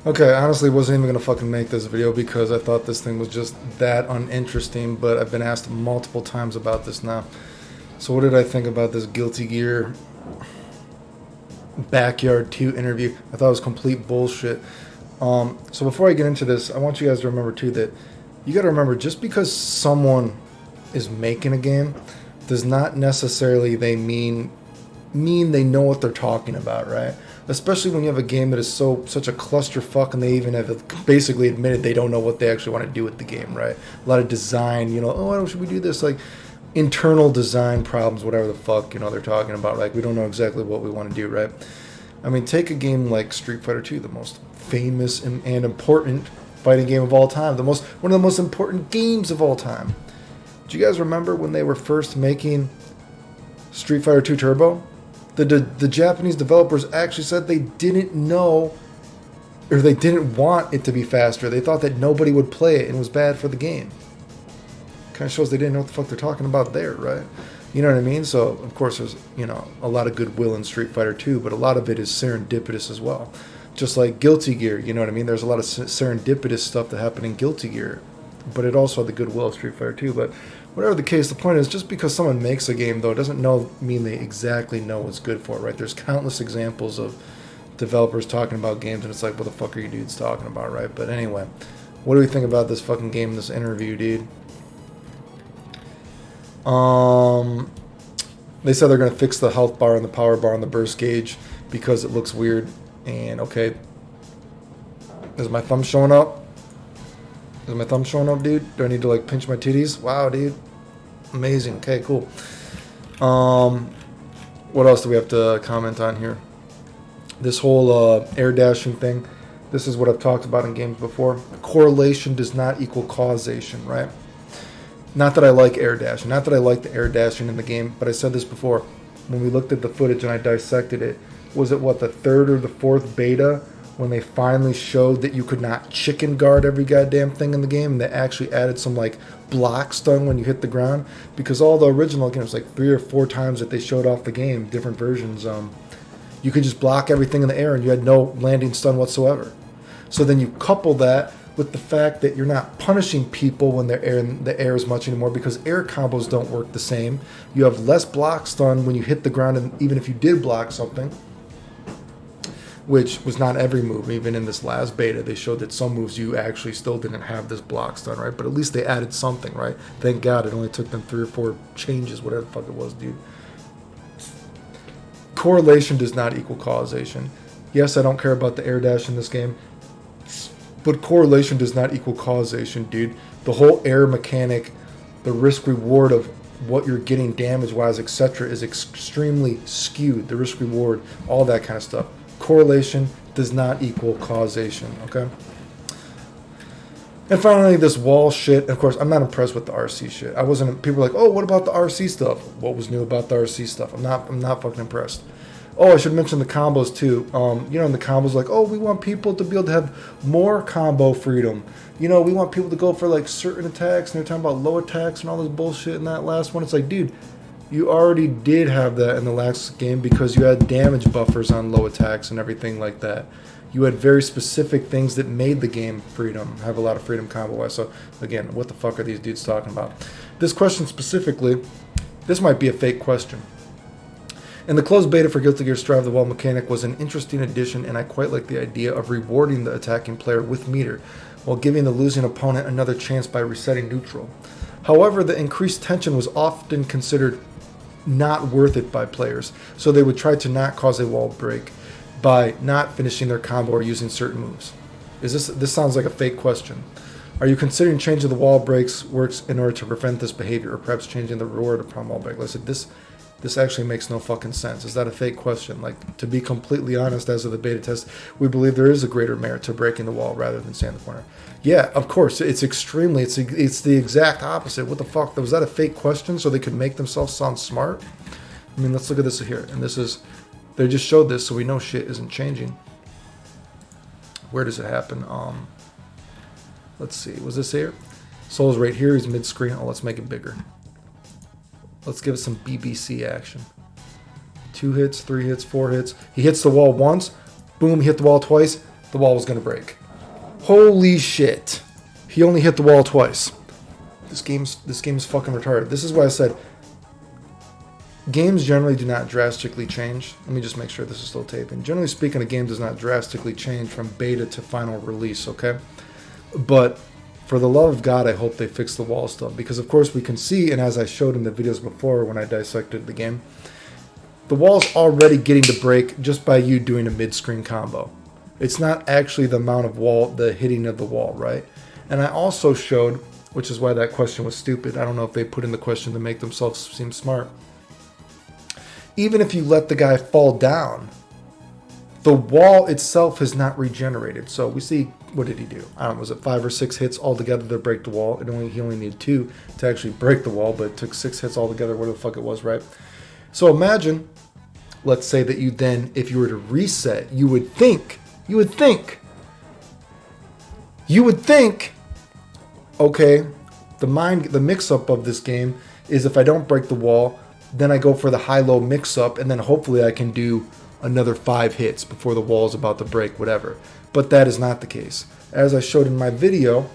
Okay, honestly, wasn't even gonna fucking make this video because I thought this thing was just that uninteresting, but I've been asked multiple times about this now. So what did I think about this Guilty Gear Backyard 2 interview? I thought it was complete bullshit. So before I get into this, I want you guys to remember too that you gotta remember, just because someone is making a game does not necessarily mean they know what they're talking about, right? Especially when you have a game that is such a clusterfuck, and they even have basically admitted they don't know what they actually want to do with the game, right? A lot of design, oh, why should we do this? Like internal design problems, whatever the fuck, they're talking about. Like, we don't know exactly what we want to do, right? I mean, take a game like Street Fighter 2, the most famous and important fighting game of all time, one of the most important games of all time. Do you guys remember when they were first making Street Fighter 2 Turbo? The Japanese developers actually said they didn't know, or they didn't want it to be faster. They thought that nobody would play it and it was bad for the game. Kind of shows they didn't know what the fuck they're talking about there, right? You know what I mean? So, of course, there's, a lot of goodwill in Street Fighter 2, but a lot of it is serendipitous as well. Just like Guilty Gear, you know what I mean? There's a lot of serendipitous stuff that happened in Guilty Gear, but it also had the goodwill of Street Fighter 2. But whatever the case, the point is, just because someone makes a game, though, doesn't mean they exactly know what's good for it, right? There's countless examples of developers talking about games, and it's like, what the fuck are you dudes talking about, right? But anyway, what do we think about this fucking game, this interview, dude? They said they're going to fix the health bar and the power bar and the burst gauge because it looks weird. And, okay, is my thumb showing up? Is my thumb showing up, dude? Do I need to, like, pinch my titties? Wow, dude. Amazing. Okay, cool. What else do we have to comment on here? This whole air dashing thing. This is what I've talked about in games before. Correlation does not equal causation, right? Not that I like air dashing. Not that I like the air dashing in the game, but I said this before. When we looked at the footage and I dissected it, was it, the third or the fourth beta when they finally showed that you could not chicken guard every goddamn thing in the game, and they actually added some, like, block stun when you hit the ground? Because all the original games, like 3 or 4 times that they showed off the game, different versions, you could just block everything in the air and you had no landing stun whatsoever. So then you couple that with the fact that you're not punishing people when they're in the air as much anymore, because air combos don't work the same. You have less block stun when you hit the ground, and even if you did block something, which was not every move. Even in this last beta, they showed that some moves you actually still didn't have this block stun, right? But at least they added something, right? Thank God it only took them 3 or 4 changes, whatever the fuck it was, dude. Correlation does not equal causation. Yes, I don't care about the air dash in this game, but correlation does not equal causation, dude. The whole air mechanic, the risk-reward of what you're getting damage-wise, etc., is extremely skewed. The risk-reward, all that kind of stuff. Correlation does not equal causation, okay? And finally, this wall shit. Of course, I'm not impressed with the RC shit. People are like, oh, what about the RC stuff? What was new about the RC stuff? I'm not fucking impressed. Oh, I should mention the combos too. In the combos, like, oh, we want people to be able to have more combo freedom. We want people to go for, like, certain attacks, and they're talking about low attacks and all this bullshit in that last one. It's like, dude, you already did have that in the last game because you had damage buffers on low attacks and everything like that. You had very specific things that made the game have a lot of freedom combo-wise. So, again, what the fuck are these dudes talking about? This question specifically, this might be a fake question. In the closed beta for Guilty Gear Strive, the wall mechanic was an interesting addition, and I quite like the idea of rewarding the attacking player with meter, while giving the losing opponent another chance by resetting neutral. However, the increased tension was often considered not worth it by players, so they would try to not cause a wall break by not finishing their combo or using certain moves. This sounds like a fake question. Are you considering changing the wall breaks works in order to prevent this behavior, or perhaps changing the reward upon wall break? Listen, this actually makes no fucking sense. Is that a fake question? Like, to be completely honest, as of the beta test, we believe there is a greater merit to breaking the wall rather than staying in the corner. Yeah, of course. It's the exact opposite. What the fuck? Was that a fake question so they could make themselves sound smart? I mean, let's look at this here. And they just showed this so we know shit isn't changing. Where does it happen? Let's see. Was this here? Soul's right here. He's mid-screen. Oh, let's make it bigger. Let's give it some BBC action. 2 hits, 3 hits, 4 hits. He hits the wall once. Boom, he hit the wall twice. the wall was going to break. Holy shit. He only hit the wall twice. This game is fucking retarded. This is why I said games generally do not drastically change. Let me just make sure this is still taping. Generally speaking, a game does not drastically change from beta to final release, okay? But for the love of God, I hope they fix the wall stuff. Because, of course, we can see, and as I showed in the videos before when I dissected the game, the wall's already getting to break just by you doing a mid-screen combo. It's not actually the amount of wall, the hitting of the wall, right? And I also showed, which is why that question was stupid. I don't know if they put in the question to make themselves seem smart. Even if you let the guy fall down, the wall itself has not regenerated. So we see, what did he do? I don't know, was it 5 or 6 hits altogether to break the wall? He only needed 2 to actually break the wall, but it took 6 hits altogether, whatever the fuck it was, right? So imagine, let's say that you then, if you were to reset, you would think, okay, the mix-up of this game is if I don't break the wall, then I go for the high-low mix-up, and then hopefully I can do another 5 hits before the wall is about to break, whatever. But that is not the case. As I showed in my video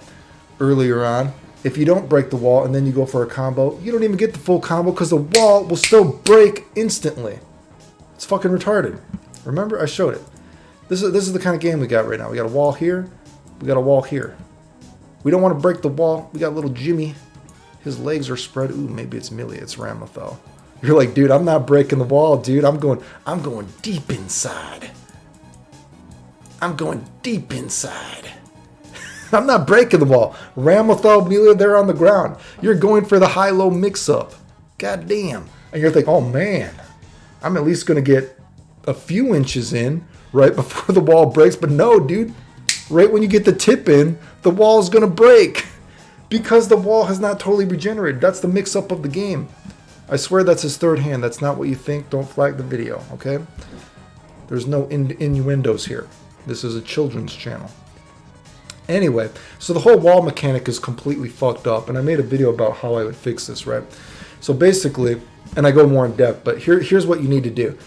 earlier on, if you don't break the wall and then you go for a combo, you don't even get the full combo because the wall will still break instantly. It's fucking retarded. Remember? I showed it. This is the kind of game we got right now. We got a wall here. We got a wall here. We don't want to break the wall. We got little Jimmy. His legs are spread. Ooh, maybe it's Millie. It's Ramathel. You're like, dude, I'm not breaking the wall, dude. I'm going deep inside. I'm going deep inside. I'm not breaking the wall. Ramathel, Millie, they're on the ground. You're going for the high-low mix-up. God damn. And you're thinking, oh, man, I'm at least going to get a few inches in right before the wall breaks. But no, dude. Right when you get the tip in, the wall is going to break because the wall has not totally regenerated. That's the mix-up of the game. I swear that's his third hand. That's not what you think. Don't flag the video, okay? There's no innuendos here. This is a children's channel. Anyway, so the whole wall mechanic is completely fucked up, and I made a video about how I would fix this, right? So basically, and I go more in depth, but here's what you need to do.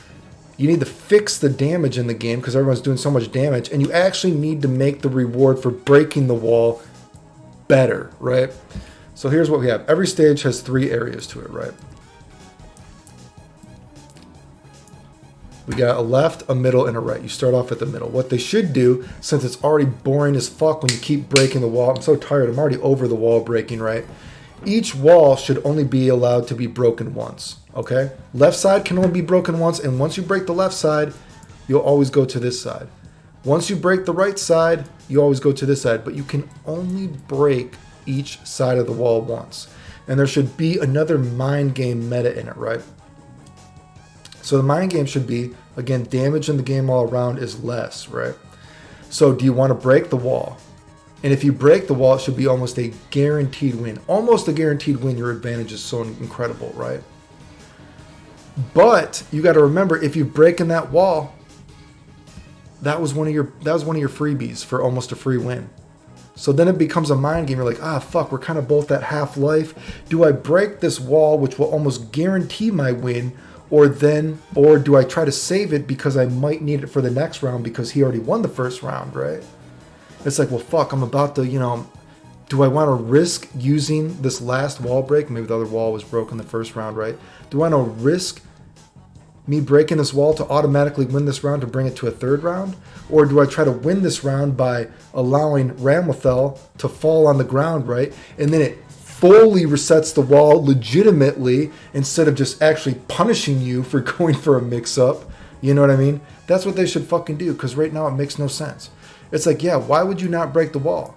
You need to fix the damage in the game because everyone's doing so much damage, and you actually need to make the reward for breaking the wall better, right? So here's what we have. Every stage has 3 areas to it, right? We got a left, a middle, and a right. You start off at the middle. What they should do, since it's already boring as fuck when you keep breaking the wall. I'm so tired. I'm already over the wall breaking, right? Each wall should only be allowed to be broken once, okay? Left side can only be broken once, and once you break the left side, you'll always go to this side. Once you break the right side, you always go to this side, but you can only break each side of the wall once. And there should be another mind game meta in it, right? So the mind game should be, again, damage in the game all around is less, right? So do you want to break the wall? And if you break the wall, it should be almost a guaranteed win. Almost a guaranteed win. Your advantage is so incredible, right? But you got to remember, if you've broken that wall, that was one of your freebies for almost a free win. So then it becomes a mind game. You're like, ah, fuck, we're kind of both at half-life. Do I break this wall, which will almost guarantee my win, or do I try to save it because I might need it for the next round because he already won the first round, right? It's like, well, fuck, I'm about to, do I want to risk using this last wall break? Maybe the other wall was broken the first round, right? Do I want to risk me breaking this wall to automatically win this round to bring it to a third round? Or do I try to win this round by allowing Ramathel to fall on the ground, right? And then it fully resets the wall legitimately instead of just actually punishing you for going for a mix-up. You know what I mean? That's what they should fucking do, because right now it makes no sense. It's like, yeah, why would you not break the wall?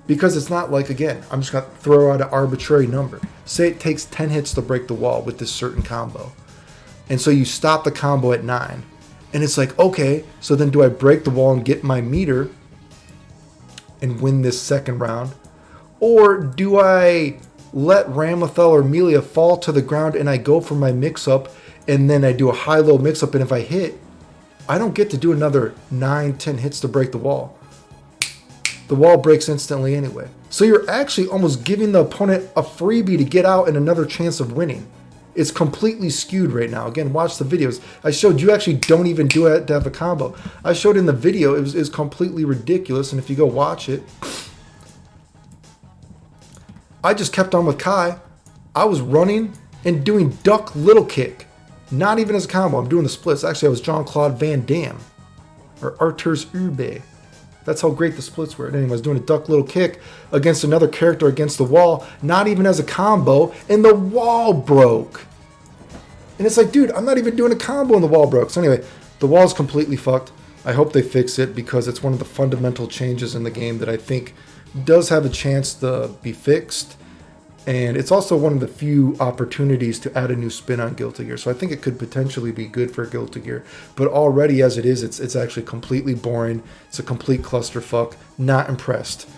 Because it's not like, again, I'm just going to throw out an arbitrary number. Say it takes 10 hits to break the wall with this certain combo. And so you stop the combo at 9. And it's like, okay, so then do I break the wall and get my meter and win this second round? Or do I let Ramathel or Melia fall to the ground and I go for my mix-up and then I do a high-low mix-up, and if I hit, I don't get to do another 9, 10 hits to break the wall. The wall breaks instantly anyway. So you're actually almost giving the opponent a freebie to get out and another chance of winning. It's completely skewed right now. Again, watch the videos. I showed you actually don't even do it to have a combo. I showed in the video, it was completely ridiculous. And if you go watch it, I just kept on with Kai. I was running and doing duck little kick. Not even as a combo. I'm doing the splits. Actually, I was Jean-Claude Van Damme. Or Arthur's Ube. That's how great the splits were. Anyway, I was doing a duck little kick against another character against the wall. Not even as a combo. And the wall broke. And it's like, dude, I'm not even doing a combo and the wall broke. So anyway, the wall's completely fucked. I hope they fix it because it's one of the fundamental changes in the game that I think does have a chance to be fixed. And it's also one of the few opportunities to add a new spin on Guilty Gear. So I think it could potentially be good for Guilty Gear. But already as it is, it's actually completely boring. It's a complete clusterfuck. Not impressed.